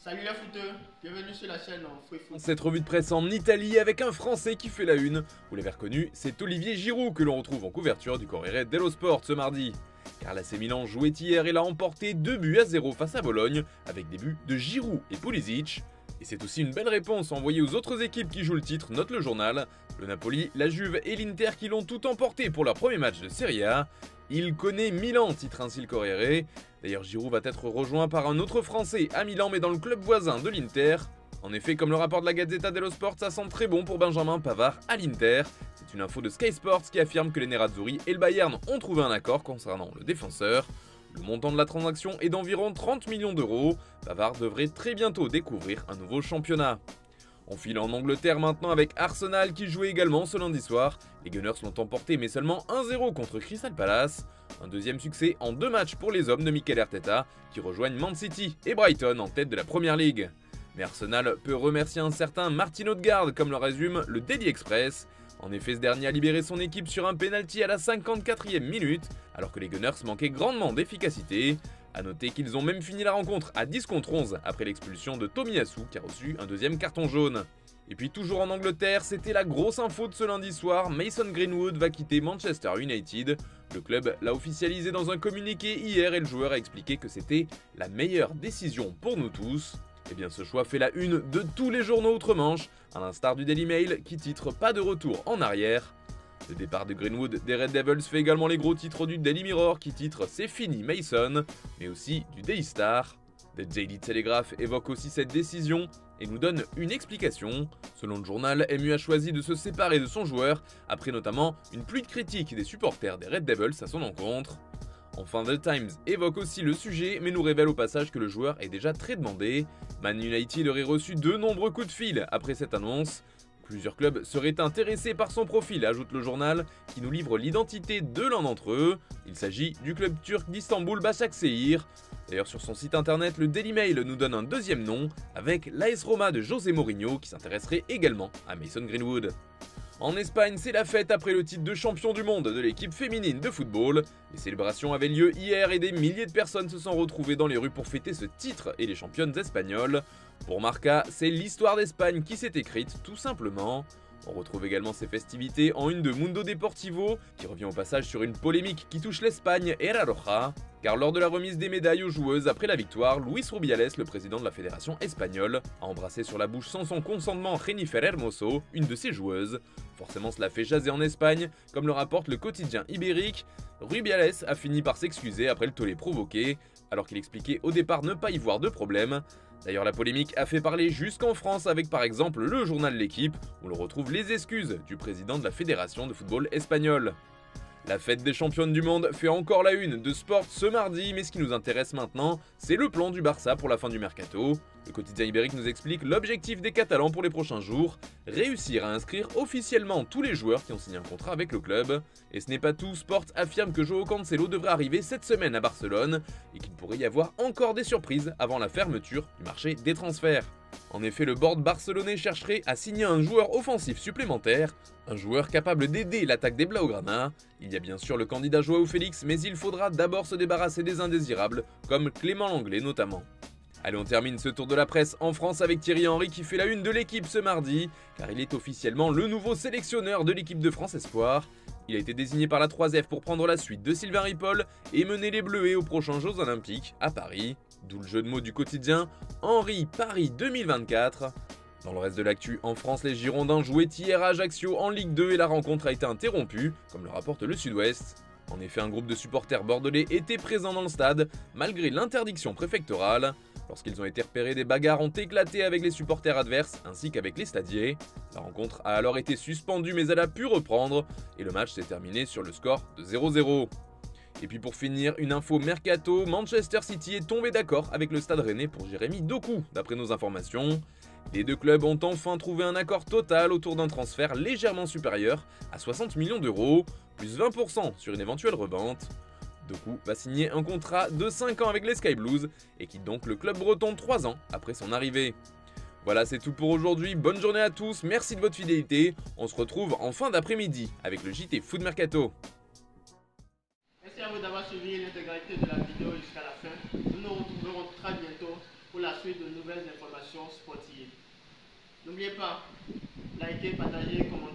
Salut les footeux, bienvenue sur la chaîne Free Foot. Cette revue de presse en Italie avec un Français qui fait la une. Vous l'avez reconnu, c'est Olivier Giroud que l'on retrouve en couverture du Corriere dello Sport ce mardi. Car l'AC Milan jouait hier et l'a emporté 2-0 face à Bologne avec des buts de Giroud et Pulisic. Et c'est aussi une belle réponse envoyée aux autres équipes qui jouent le titre, note le journal. Le Napoli, la Juve et l'Inter qui l'ont tout emporté pour leur premier match de Serie A. Il connaît Milan, titre ainsi le Corriere. D'ailleurs, Giroud va être rejoint par un autre Français à Milan, mais dans le club voisin de l'Inter. En effet, comme le rapporte la Gazzetta dello Sport, ça sent très bon pour Benjamin Pavard à l'Inter. C'est une info de Sky Sports qui affirme que les Nerazzurri et le Bayern ont trouvé un accord concernant le défenseur. Le montant de la transaction est d'environ 30 millions d'euros. Pavard devrait très bientôt découvrir un nouveau championnat. On file en Angleterre maintenant avec Arsenal qui jouait également ce lundi soir. Les Gunners l'ont emporté mais seulement 1-0 contre Crystal Palace. Un deuxième succès en 2 matchs pour les hommes de Mikel Arteta qui rejoignent Man City et Brighton en tête de la Premier League. Mais Arsenal peut remercier un certain Martin Odegaard comme le résume le Daily Express. En effet, ce dernier a libéré son équipe sur un penalty à la 54e minute alors que les Gunners manquaient grandement d'efficacité. A noter qu'ils ont même fini la rencontre à 10 contre 11 après l'expulsion de Tomiyasu qui a reçu un deuxième carton jaune. Et puis toujours en Angleterre, c'était la grosse info de ce lundi soir, Mason Greenwood va quitter Manchester United. Le club l'a officialisé dans un communiqué hier et le joueur a expliqué que c'était la meilleure décision pour nous tous. Et bien ce choix fait la une de tous les journaux outre-Manche, à l'instar du Daily Mail qui titre pas de retour en arrière. Le départ de Greenwood des Red Devils fait également les gros titres du Daily Mirror qui titre C'est fini Mason, mais aussi du Daily Star. The Daily Telegraph évoque aussi cette décision et nous donne une explication. Selon le journal, MU a choisi de se séparer de son joueur après notamment une pluie de critiques des supporters des Red Devils à son encontre. Enfin, The Times évoque aussi le sujet mais nous révèle au passage que le joueur est déjà très demandé. Man United aurait reçu de nombreux coups de fil après cette annonce. Plusieurs clubs seraient intéressés par son profil, ajoute le journal, qui nous livre l'identité de l'un d'entre eux. Il s'agit du club turc d'Istanbul Başakşehir. D'ailleurs sur son site internet, le Daily Mail nous donne un deuxième nom, avec l'AS Roma de José Mourinho qui s'intéresserait également à Mason Greenwood. En Espagne, c'est la fête après le titre de champion du monde de l'équipe féminine de football. Les célébrations avaient lieu hier et des milliers de personnes se sont retrouvées dans les rues pour fêter ce titre et les championnes espagnoles. Pour Marca, c'est l'histoire d'Espagne qui s'est écrite tout simplement. On retrouve également ces festivités en une de Mundo Deportivo, qui revient au passage sur une polémique qui touche l'Espagne et la Roja. Car lors de la remise des médailles aux joueuses après la victoire, Luis Rubiales, le président de la fédération espagnole, a embrassé sur la bouche sans son consentement Jennifer Hermoso, une de ses joueuses. Forcément cela fait jaser en Espagne, comme le rapporte le quotidien ibérique. Rubiales a fini par s'excuser après le tollé provoqué, alors qu'il expliquait au départ ne pas y voir de problème. D'ailleurs la polémique a fait parler jusqu'en France avec par exemple le journal L'Équipe, où l'on retrouve les excuses du président de la fédération de football espagnole. La fête des championnes du monde fait encore la une de Sport ce mardi, mais ce qui nous intéresse maintenant, c'est le plan du Barça pour la fin du mercato. Le quotidien ibérique nous explique l'objectif des Catalans pour les prochains jours, réussir à inscrire officiellement tous les joueurs qui ont signé un contrat avec le club. Et ce n'est pas tout, Sport affirme que Joao Cancelo devrait arriver cette semaine à Barcelone et qu'il pourrait y avoir encore des surprises avant la fermeture du marché des transferts. En effet, le board barcelonais chercherait à signer un joueur offensif supplémentaire, un joueur capable d'aider l'attaque des Blaugrana. Il y a bien sûr le candidat Joao Félix, mais il faudra d'abord se débarrasser des indésirables, comme Clément Lenglet notamment. Allez, on termine ce tour de la presse en France avec Thierry Henry qui fait la une de l'équipe ce mardi, car il est officiellement le nouveau sélectionneur de l'équipe de France Espoir. Il a été désigné par la 3F pour prendre la suite de Sylvain Ripoll et mener les Bleuets aux prochains Jeux Olympiques à Paris. D'où le jeu de mots du quotidien, Henry Paris 2024. Dans le reste de l'actu, en France, les Girondins jouaient hier à Ajaccio en Ligue 2 et la rencontre a été interrompue, comme le rapporte le Sud-Ouest. En effet, un groupe de supporters bordelais était présent dans le stade, malgré l'interdiction préfectorale. Lorsqu'ils ont été repérés, des bagarres ont éclaté avec les supporters adverses ainsi qu'avec les stadiers. La rencontre a alors été suspendue mais elle a pu reprendre et le match s'est terminé sur le score de 0-0. Et puis pour finir, une info mercato, Manchester City est tombé d'accord avec le Stade Rennais pour Jérémy Doku, d'après nos informations. Les deux clubs ont enfin trouvé un accord total autour d'un transfert légèrement supérieur à 60 millions d'euros, plus 20% sur une éventuelle revente. Doku va signer un contrat de 5 ans avec les Sky Blues et quitte donc le club breton 3 ans après son arrivée. Voilà, c'est tout pour aujourd'hui, bonne journée à tous, merci de votre fidélité, on se retrouve en fin d'après-midi avec le JT Foot Mercato. Merci à vous d'avoir suivi l'intégralité de la vidéo jusqu'à la fin. Nous nous retrouverons très bientôt pour la suite de nouvelles informations sportives. N'oubliez pas, likez, partagez, commentez.